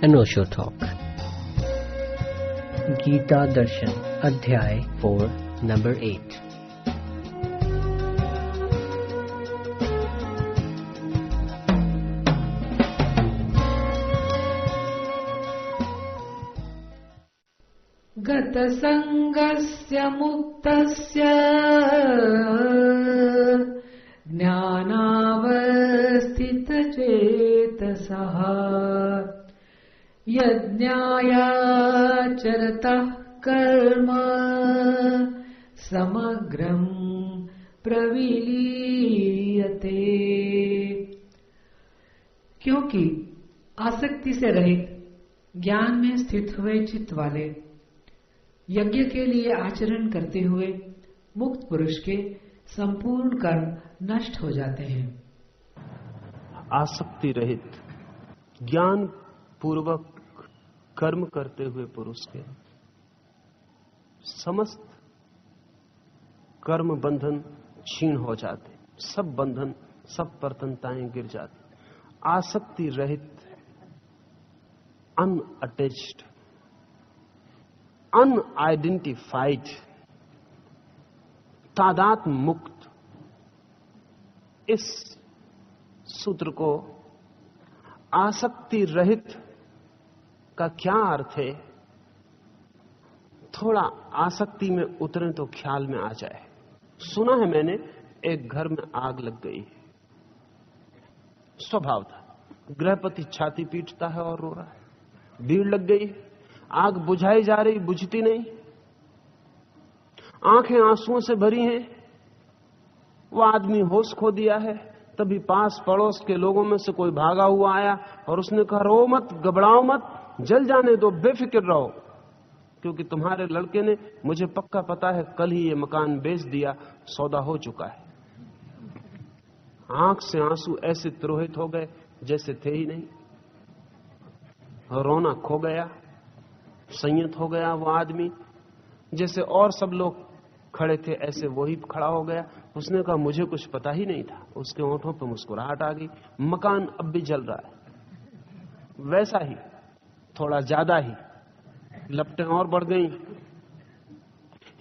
अनोशो talk. Gita दर्शन अध्याय 4 number 8। गतसंगस्य मुक्तस्य ज्ञानावस्थितचेतसः यज्ञायाचरतः कर्म समग्रं प्रविलीयते। क्योंकि आसक्ति से रहित ज्ञान में स्थित हुए चित्त वाले यज्ञ के लिए आचरण करते हुए मुक्त पुरुष के संपूर्ण कर्म नष्ट हो जाते हैं। आसक्ति रहित ज्ञान पूर्वक कर्म करते हुए पुरुष के समस्त कर्म बंधन क्षीण हो जाते, सब बंधन, सब प्रतनताएं गिर जाती। आसक्ति रहित, अनअटैच्ड, अनआइडेंटिफाइड, तादात्म्य मुक्त, इस सूत्र को आसक्ति रहित का क्या अर्थ है, थोड़ा आसक्ति में उतरे तो ख्याल में आ जाए। सुना है मैंने, एक घर में आग लग गई। स्वभाव था, गृहपति छाती पीटता है और रो रहा है। भीड़ लग गई, आग बुझाई जा रही, बुझती नहीं, आंखें आंसुओं से भरी हैं। वो आदमी होश खो दिया है। तभी पास पड़ोस के लोगों में से कोई भागा हुआ आया और उसने कहा, रो मत, घबराओ मत, जल जाने दो, बेफिक्र रहो, क्योंकि तुम्हारे लड़के ने, मुझे पक्का पता है, कल ही ये मकान बेच दिया, सौदा हो चुका है। आंख से आंसू ऐसे तिरोहित हो गए जैसे थे ही नहीं। रोना खो गया, संयत हो गया वो आदमी। जैसे और सब लोग खड़े थे ऐसे वही खड़ा हो गया। उसने कहा, मुझे कुछ पता ही नहीं था। उसके होठों पर मुस्कुराहट आ गई। मकान अब भी जल रहा है, वैसा ही, थोड़ा ज्यादा ही, लपटें और बढ़ गई,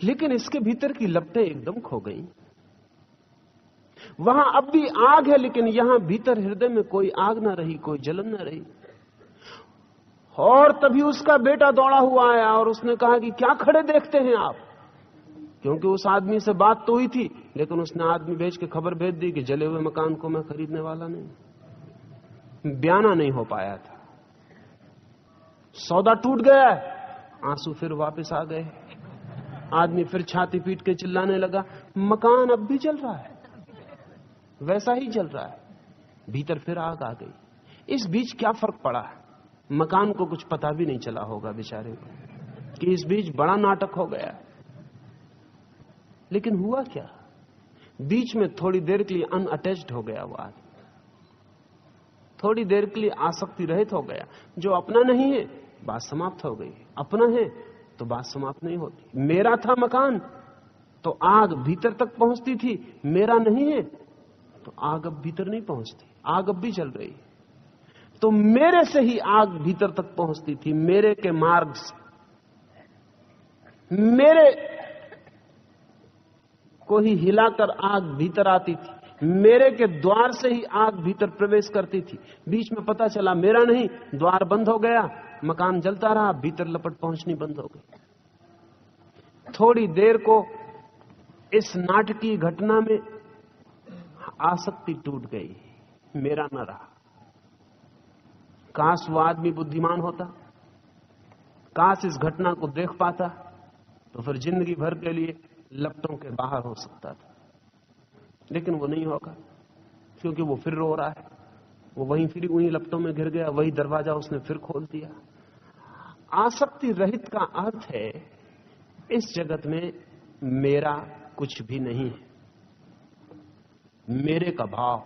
लेकिन इसके भीतर की लपटें एकदम खो गई। वहां अब भी आग है, लेकिन यहां भीतर हृदय में कोई आग ना रही, कोई जलन ना रही। और तभी उसका बेटा दौड़ा हुआ आया और उसने कहा कि क्या खड़े देखते हैं आप, क्योंकि उस आदमी से बात तो हुई थी, लेकिन उसने आदमी भेज के खबर भेज दी कि जले हुए मकान को मैं खरीदने वाला नहीं। बयाना नहीं हो पाया था, सौदा टूट गया। आंसू फिर वापस आ गए। आदमी फिर छाती पीट के चिल्लाने लगा, मकान अब भी जल रहा है, वैसा ही जल रहा है, भीतर फिर आग आ गई। इस बीच क्या फर्क पड़ा? मकान को कुछ पता भी नहीं चला होगा बेचारे को कि इस बीच बड़ा नाटक हो गया। लेकिन हुआ क्या? बीच में थोड़ी देर के लिए अनअटैच्ड हो गया वो आदमी, थोड़ी देर के लिए आसक्ति रहित हो गया। जो अपना नहीं है, बात समाप्त हो गई। अपना है तो बात समाप्त नहीं होती। मेरा था मकान तो आग भीतर तक पहुंचती थी, मेरा नहीं है तो आग अब भीतर नहीं पहुंचती, आग अब भी जल रही। तो मेरे से ही आग भीतर तक पहुंचती थी, मेरे के मार्ग से, मेरे को ही हिलाकर आग भीतर आती थी, मेरे के द्वार से ही आग भीतर प्रवेश करती थी। बीच में पता चला मेरा नहीं, द्वार बंद हो गया, मकान जलता रहा, भीतर लपट पहुंचनी बंद हो गई। थोड़ी देर को इस नाटकीय घटना में आसक्ति टूट गई, मेरा न रहा। काश वो आदमी बुद्धिमान होता, काश इस घटना को देख पाता, तो फिर जिंदगी भर के लिए लपटों के बाहर हो सकता था। लेकिन वो नहीं होगा, क्योंकि वो फिर रो रहा है। वो वहीं लपटों में घिर गया, वही दरवाजा उसने फिर खोल दिया। आसक्ति रहित का अर्थ है, इस जगत में मेरा कुछ भी नहीं है। मेरे का भाव,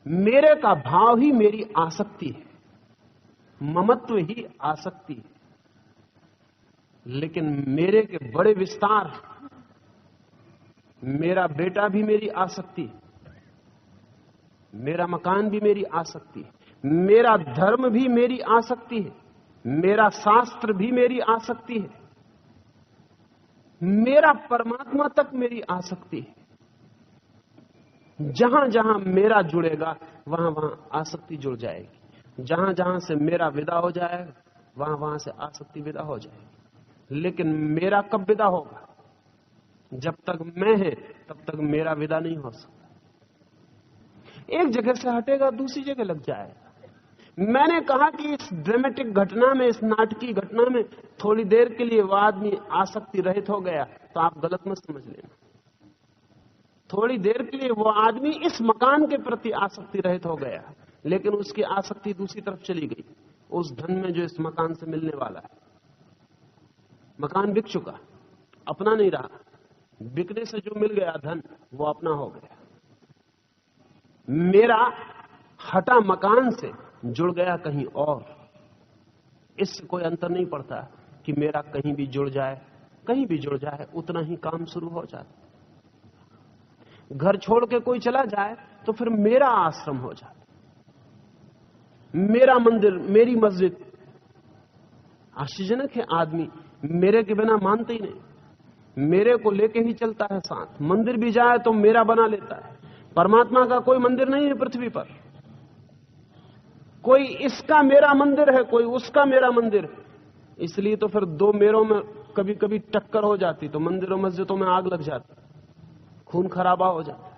मेरे का भाव ही मेरी आसक्ति है, ममत्व ही आसक्ति है। लेकिन मेरे के बड़े विस्तार, मेरा बेटा भी मेरी आसक्ति, मेरा मकान भी मेरी आसक्ति, मेरा धर्म भी मेरी आसक्ति है, मेरा शास्त्र भी मेरी आसक्ति है, मेरा परमात्मा तक मेरी आसक्ति है। जहां जहां मेरा जुड़ेगा वहां वहां आसक्ति जुड़ जाएगी, जहां जहां से मेरा विदा हो जाएगा वहां वहां से आसक्ति विदा हो जाएगी। लेकिन मेरा कब विदा होगा? जब तक मैं है तब तक मेरा विदा नहीं हो सकता। एक जगह से हटेगा दूसरी जगह लग जाएगा। मैंने कहा कि इस ड्रामेटिक घटना में, इस नाटकीय घटना में थोड़ी देर के लिए वो आदमी आसक्ति रहित हो गया, तो आप गलत मत समझ लेना। थोड़ी देर के लिए वो आदमी इस मकान के प्रति आसक्ति रहित हो गया, लेकिन उसकी आसक्ति दूसरी तरफ चली गई, उस धन में जो इस मकान से मिलने वाला है। मकान बिक चुका, अपना नहीं रहा। बिकने से जो मिल गया धन वो अपना हो गया। मेरा हटा मकान से, जुड़ गया कहीं और। इससे कोई अंतर नहीं पड़ता कि मेरा कहीं भी जुड़ जाए, कहीं भी जुड़ जाए, उतना ही काम शुरू हो जाता। घर छोड़ के कोई चला जाए तो फिर मेरा आश्रम हो जाता, मेरा मंदिर, मेरी मस्जिद। आश्चर्यजनक है, आदमी मेरे के बिना मानते ही नहीं, मेरे को लेके ही चलता है साथ। मंदिर भी जाए तो मेरा बना लेता है। परमात्मा का कोई मंदिर नहीं है पृथ्वी पर, कोई इसका मेरा मंदिर है, कोई उसका मेरा मंदिर। इसलिए तो फिर दो मेरों में कभी कभी टक्कर हो जाती, तो मंदिरों मस्जिदों में आग लग जाती, खून खराबा हो जाता।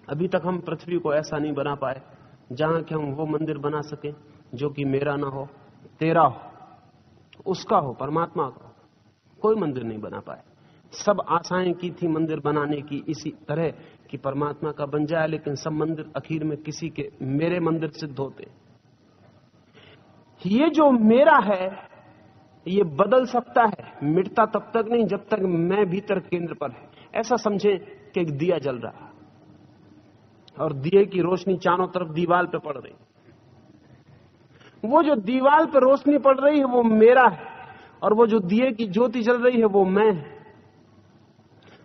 अभी तक हम पृथ्वी को ऐसा नहीं बना पाए जहां कि हम वो मंदिर बना सके जो कि मेरा ना हो, तेरा हो, उसका हो, परमात्मा का। कोई मंदिर नहीं बना पाए। सब आशाएं की थी मंदिर बनाने की इसी तरह कि परमात्मा का बन जाए, लेकिन सब मंदिर आखिर में किसी के मेरे मंदिर सिद्ध होते। ये जो मेरा है ये बदल सकता है, मिटता तब तक नहीं जब तक मैं भीतर केंद्र पर है। ऐसा समझे कि एक दिया जल रहा और दिए की रोशनी चारों तरफ दीवार पे पड़ रही। वो जो दीवार पे रोशनी पड़ रही है वो मेरा है, और वो जो दिए की ज्योति जल रही है वो मैं है।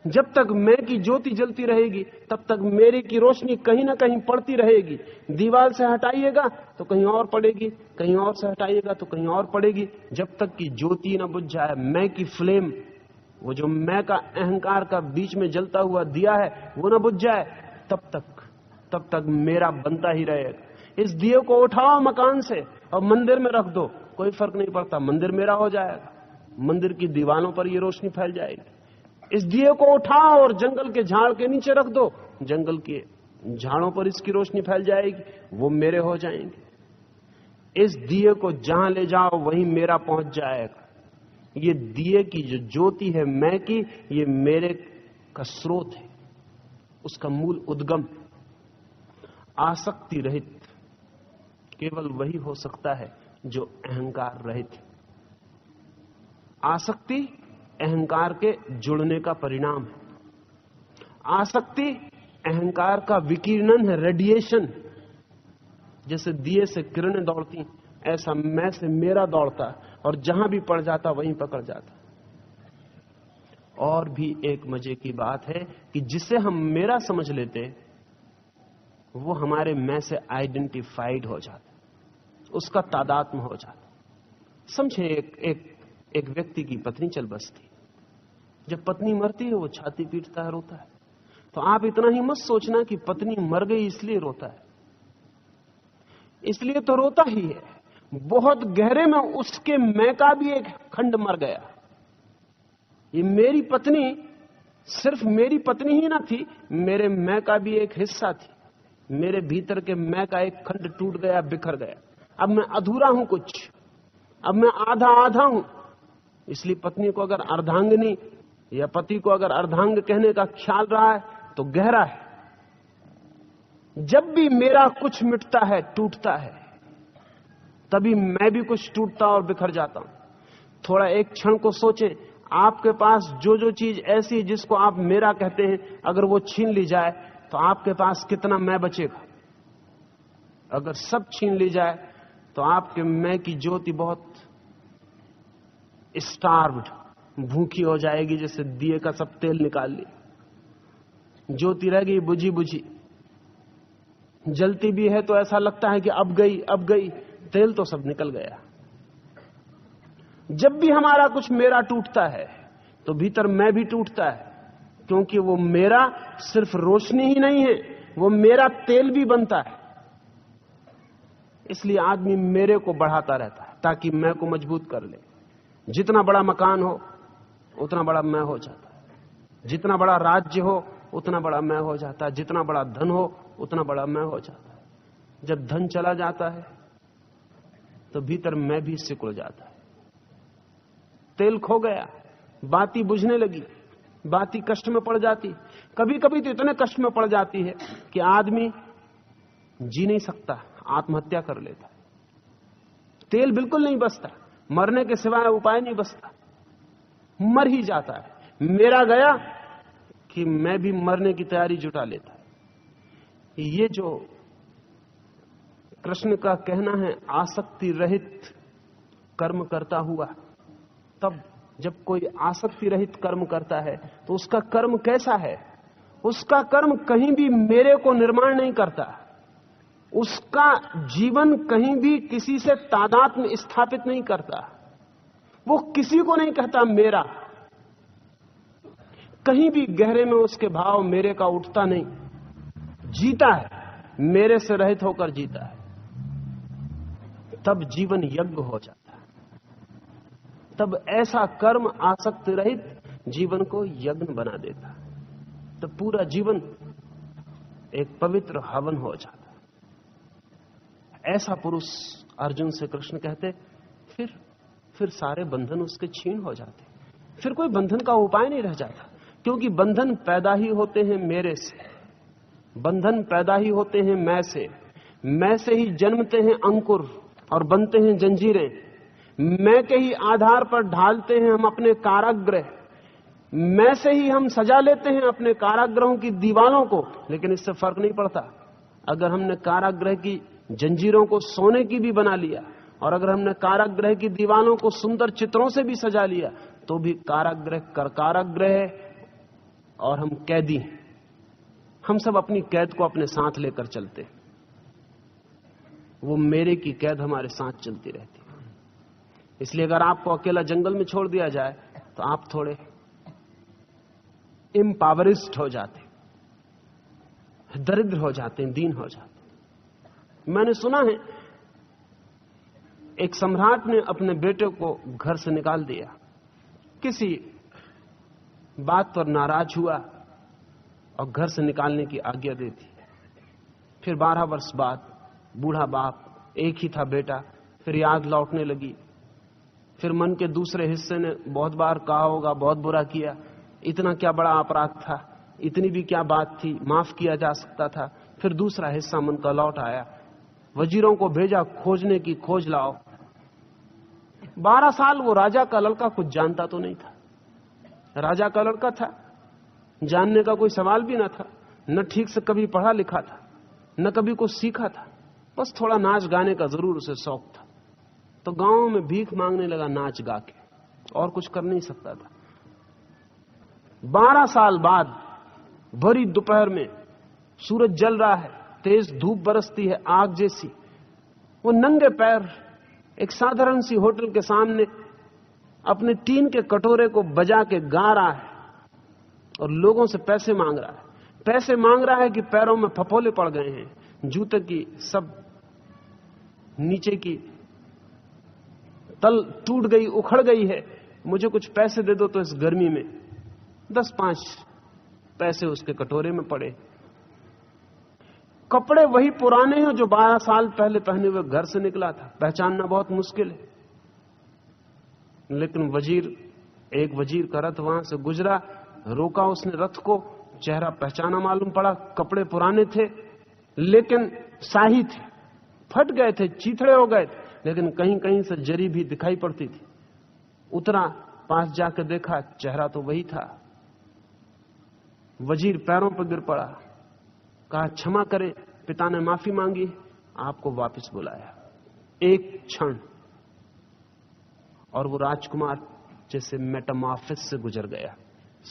जब तक मैं की ज्योति जलती रहेगी तब तक मेरे की रोशनी कहीं ना कहीं पड़ती रहेगी। दीवार से हटाइएगा तो कहीं और पड़ेगी, कहीं और से हटाइएगा तो कहीं और पड़ेगी, जब तक कि ज्योति ना बुझ जाए। मैं की फ्लेम, वो जो मैं का अहंकार का बीच में जलता हुआ दिया है, वो ना बुझ जाए, तब तक मेरा बनता ही रहेगा। इस दिए को उठाओ मकान से और मंदिर में रख दो, कोई फर्क नहीं पड़ता, मंदिर मेरा हो जाएगा। मंदिर की दीवारों पर ये रोशनी फैल जाएगी। इस दिए को उठाओ और जंगल के झाड़ के नीचे रख दो, जंगल के झाड़ों पर इसकी रोशनी फैल जाएगी, वो मेरे हो जाएंगे। इस दिए को जहां ले जाओ वहीं मेरा पहुंच जाएगा। ये दिए की जो ज्योति है मैं की, ये मेरे का स्रोत है, उसका मूल उद्गम। आसक्ति रहित केवल वही हो सकता है जो अहंकार रहित है। आसक्ति अहंकार के जुड़ने का परिणाम है। आसक्ति अहंकार का विकिरणन है, रेडिएशन। जैसे दिए से किरणें दौड़ती, ऐसा मैं से मेरा दौड़ता और जहां भी पड़ जाता वहीं पकड़ जाता। और भी एक मजे की बात है कि जिसे हम मेरा समझ लेते वो हमारे मैं से आइडेंटिफाइड हो जाता, उसका तादात्म्य हो जाता। समझे, एक व्यक्ति की पत्नी चल बसती, जब पत्नी मरती है वो छाती पीटता है, रोता है। तो आप इतना ही मत सोचना कि पत्नी मर गई इसलिए रोता है, इसलिए तो रोता ही है। बहुत गहरे में उसके मैं का भी एक खंड मर गया। ये मेरी पत्नी सिर्फ मेरी पत्नी ही ना थी, मेरे मैं का भी एक हिस्सा थी। मेरे भीतर के मैं का एक खंड टूट गया, बिखर गया। अब मैं अधूरा हूं कुछ, अब मैं आधा आधा हूं। इसलिए पत्नी को अगर अर्धांगिनी या पति को अगर अर्धांग कहने का ख्याल रहा है तो गहरा है। जब भी मेरा कुछ मिटता है, टूटता है, तभी मैं भी कुछ टूटता और बिखर जाता हूं। थोड़ा एक क्षण को सोचे, आपके पास जो जो चीज ऐसी है जिसको आप मेरा कहते हैं, अगर वो छीन ली जाए तो आपके पास कितना मैं बचेगा। अगर सब छीन ली जाए तो आपके मैं की ज्योति बहुत स्टार्व्ड, भूखी हो जाएगी, जैसे दिए का सब तेल निकाल ली, ज्योति रह गई बुझी बुझी। जलती भी है तो ऐसा लगता है कि अब गई, तेल तो सब निकल गया। जब भी हमारा कुछ मेरा टूटता है तो भीतर मैं भी टूटता है, क्योंकि वो मेरा सिर्फ रोशनी ही नहीं है, वो मेरा तेल भी बनता है। इसलिए आदमी मेरे को बढ़ाता रहता है ताकि मैं को मजबूत कर ले। जितना बड़ा मकान हो उतना बड़ा मैं हो जाता है, जितना बड़ा राज्य हो उतना बड़ा मैं हो जाता है, जितना बड़ा धन हो उतना बड़ा मैं हो जाता है। जब धन चला जाता है तो भीतर मैं भी सिकुड़ जाता है। तेल खो गया, बाती बुझने लगी, बाती कष्ट में पड़ जाती। कभी कभी तो इतने कष्ट में पड़ जाती है कि आदमी जी नहीं सकता, आत्महत्या कर लेता है। तेल बिल्कुल नहीं बचता, मरने के सिवाय उपाय नहीं बचता, मर ही जाता है। मेरा गया कि मैं भी मरने की तैयारी जुटा लेता है। ये जो कृष्ण का कहना है आसक्ति रहित कर्म करता हुआ, तब जब कोई आसक्ति रहित कर्म करता है तो उसका कर्म कैसा है? उसका कर्म कहीं भी मेरे को निर्माण नहीं करता, उसका जीवन कहीं भी किसी से तादात्म्य स्थापित नहीं करता, वो किसी को नहीं कहता मेरा। कहीं भी गहरे में उसके भाव मेरे का उठता नहीं, जीता है, मेरे से रहित होकर जीता है। तब जीवन यज्ञ हो जाता है, तब ऐसा कर्म आसक्ति रहित जीवन को यज्ञ बना देता है, तब पूरा जीवन एक पवित्र हवन हो जाता है। ऐसा पुरुष अर्जुन से कृष्ण कहते फिर सारे बंधन उसके छीन हो जाते, फिर कोई बंधन का उपाय नहीं रह जाता, क्योंकि बंधन पैदा ही होते हैं मेरे से, बंधन पैदा ही होते हैं मैं से ही जन्मते हैं अंकुर और बनते हैं जंजीरें, मैं के ही आधार पर ढालते हैं हम अपने कारागृह, मैं से ही हम सजा लेते हैं अपने कारागृहों की दीवारों को। लेकिन इससे फर्क नहीं पड़ता, अगर हमने कारागृह की जंजीरों को सोने की भी बना लिया और अगर हमने कारागृह की दीवारों को सुंदर चित्रों से भी सजा लिया तो भी कारागृह कारागृह है और हम कैदी हैं। हम सब अपनी कैद को अपने साथ लेकर चलते हैं, वो मेरे की कैद हमारे साथ चलती रहती है। इसलिए अगर आपको अकेला जंगल में छोड़ दिया जाए तो आप थोड़े इम्पावरिस्ट हो जाते, दरिद्र हो जाते हैं, दीन हो जाते। मैंने सुना है एक सम्राट ने अपने बेटे को घर से निकाल दिया, किसी बात पर नाराज हुआ और घर से निकालने की आज्ञा दे दी। फिर 12 वर्ष बाद बूढ़ा बाप, एक ही था बेटा, फिर याद लौटने लगी। फिर मन के दूसरे हिस्से ने बहुत बार कहा होगा बहुत बुरा किया, इतना क्या बड़ा अपराध था, इतनी भी क्या बात थी, माफ किया जा सकता था। फिर दूसरा हिस्सा मन का लौट आया, वजीरों को भेजा खोजने की, खोज लाओ। 12 साल वो राजा का लड़का कुछ जानता तो नहीं था, राजा का लड़का था, जानने का कोई सवाल भी न था, न ठीक से कभी पढ़ा लिखा था, न कभी कुछ सीखा था, बस थोड़ा नाच गाने का जरूर उसे शौक था। तो गांव में भीख मांगने लगा नाच गा के, और कुछ कर नहीं सकता था। 12 साल बाद भरी दोपहर में सूरज जल रहा है, तेज धूप बरसती है आग जैसी, वो नंगे पैर एक साधारण सी होटल के सामने अपने टीन के कटोरे को बजा के गा रहा है और लोगों से पैसे मांग रहा है। पैसे मांग रहा है कि पैरों में फफोले पड़ गए हैं, जूते की सब नीचे की तल टूट गई, उखड़ गई है, मुझे कुछ पैसे दे दो तो इस गर्मी में। 10-5 पैसे उसके कटोरे में पड़े। कपड़े वही पुराने हैं जो 12 साल पहले पहने हुए घर से निकला था, पहचानना बहुत मुश्किल है। लेकिन एक वजीर का रथ वहां से गुजरा, रोका उसने रथ को, चेहरा पहचाना मालूम पड़ा, कपड़े पुराने थे लेकिन शाही थे, फट गए थे, चीथड़े हो गए थे, लेकिन कहीं कहीं से जरी भी दिखाई पड़ती थी। उतरा, पास जाकर देखा, चेहरा तो वही था। वजीर पैरों पर गिर पड़ा, कहा क्षमा करें, पिता ने माफी मांगी, आपको वापस बुलाया। एक क्षण और वो राजकुमार जैसे मेटामॉर्फिस से गुजर गया,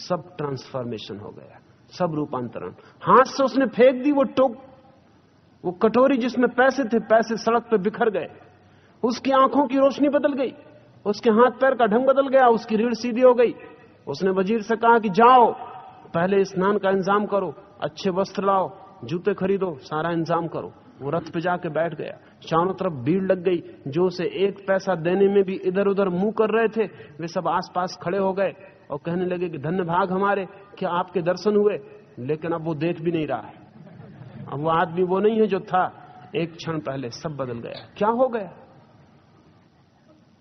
सब ट्रांसफॉर्मेशन हो गया, सब रूपांतरण। हाथ से उसने फेंक दी वो टोक, वो कटोरी जिसमें पैसे थे, पैसे सड़क पे बिखर गए। उसकी आंखों की रोशनी बदल गई, उसके हाथ पैर का ढंग बदल गया, उसकी रीढ़ सीधी हो गई। उसने वजीर से कहा कि जाओ पहले स्नान का इंतजाम करो, अच्छे वस्त्र लाओ, जूते खरीदो, सारा इंतजाम करो। वो रथ पे जाके बैठ गया। चारों तरफ भीड़ लग गई। जो उसे एक पैसा देने में भी इधर उधर मुंह कर रहे थे, वे सब आसपास खड़े हो गए और कहने लगे कि धन्य भाग हमारे, क्या आपके दर्शन हुए। लेकिन अब वो देख भी नहीं रहा है। अब वो आदमी वो नहीं है जो था एक क्षण पहले। सब बदल गया। क्या हो गया?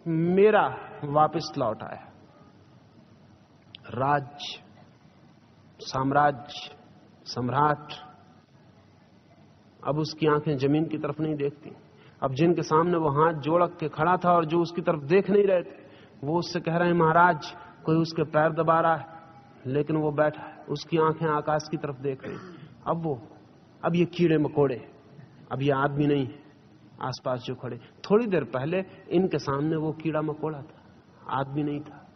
मेरा वापस लौट आया। राज्य, साम्राज्य, सम्राट। अब उसकी आंखें जमीन की तरफ नहीं देखती। अब जिनके सामने वो हाथ जोड़ के खड़ा था और जो उसकी तरफ देख नहीं रहे थे, वो उससे कह रहे हैं महाराज। कोई उसके पैर दबा रहा है, लेकिन वो बैठा है, उसकी आंखें आकाश की तरफ देख रही। अब ये कीड़े मकोड़े, अब ये आदमी नहीं है आसपास जो खड़े। थोड़ी देर पहले इनके सामने वो कीड़ा मकोड़ा था, आदमी नहीं था।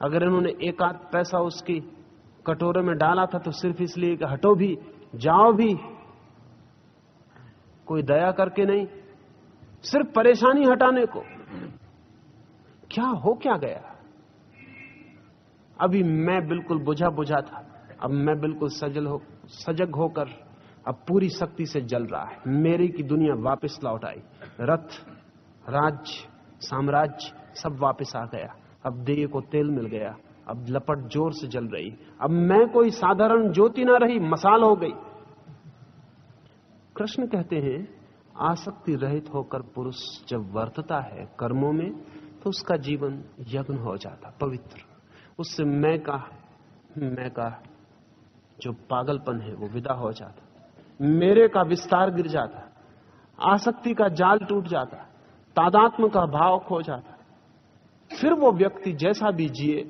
अगर इन्होंने एक आध पैसा उसकी कटोरे में डाला था तो सिर्फ इसलिए कि हटो भी, जाओ भी, कोई दया करके नहीं, सिर्फ परेशानी हटाने को। क्या हो क्या गया? अभी मैं बिल्कुल बुझा बुझा था, अब मैं बिल्कुल सजग होकर अब पूरी शक्ति से जल रहा है। मेरी की दुनिया वापस लौट आई। रथ, राज्य, साम्राज्य सब वापस आ गया। अब दिए को तेल मिल गया। अब लपट जोर से जल रही। अब मैं कोई साधारण ज्योति ना रही, मसाल हो गई। कृष्ण कहते हैं आसक्ति रहित होकर पुरुष जब वर्तता है कर्मों में, तो उसका जीवन यज्ञ हो जाता, पवित्र। उससे मैं का जो पागलपन है वो विदा हो जाता, मेरे का विस्तार गिर जाता, आसक्ति का जाल टूट जाता, तादात्म्य का भाव खो जाता। फिर वो व्यक्ति जैसा भी जिए,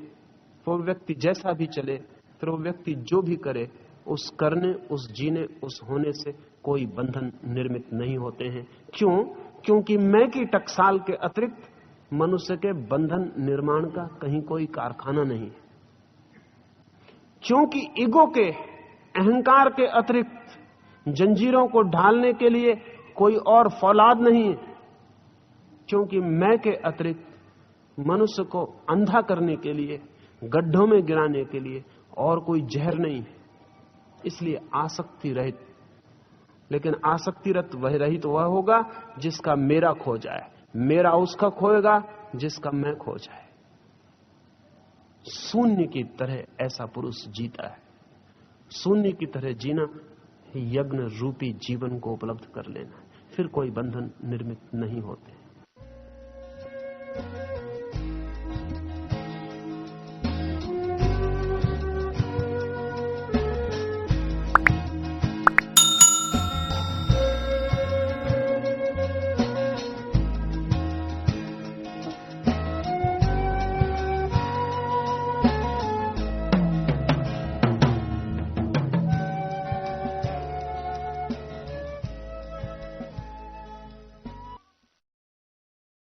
वो व्यक्ति जैसा भी चले, फिर वो व्यक्ति जो भी करे, उस करने, उस जीने, उस होने से कोई बंधन निर्मित नहीं होते हैं। क्यों? क्योंकि मैं की टकसाल के अतिरिक्त मनुष्य के बंधन निर्माण का कहीं कोई कारखाना नहीं है। क्योंकि ईगो के, अहंकार के अतिरिक्त जंजीरों को ढालने के लिए कोई और फौलाद नहीं है। क्योंकि मैं के अतिरिक्त मनुष्य को अंधा करने के लिए, गड्ढों में गिराने के लिए और कोई जहर नहीं है। इसलिए आसक्ति रहित। लेकिन आसक्ति रहित वह होगा जिसका मेरा खो जाए, मेरा उसका खोएगा जिसका मैं खो जाए। शून्य की तरह ऐसा पुरुष जीता है। शून्य की तरह जीना यज्ञ रूपी जीवन को उपलब्ध कर लेना, फिर कोई बंधन निर्मित नहीं होते।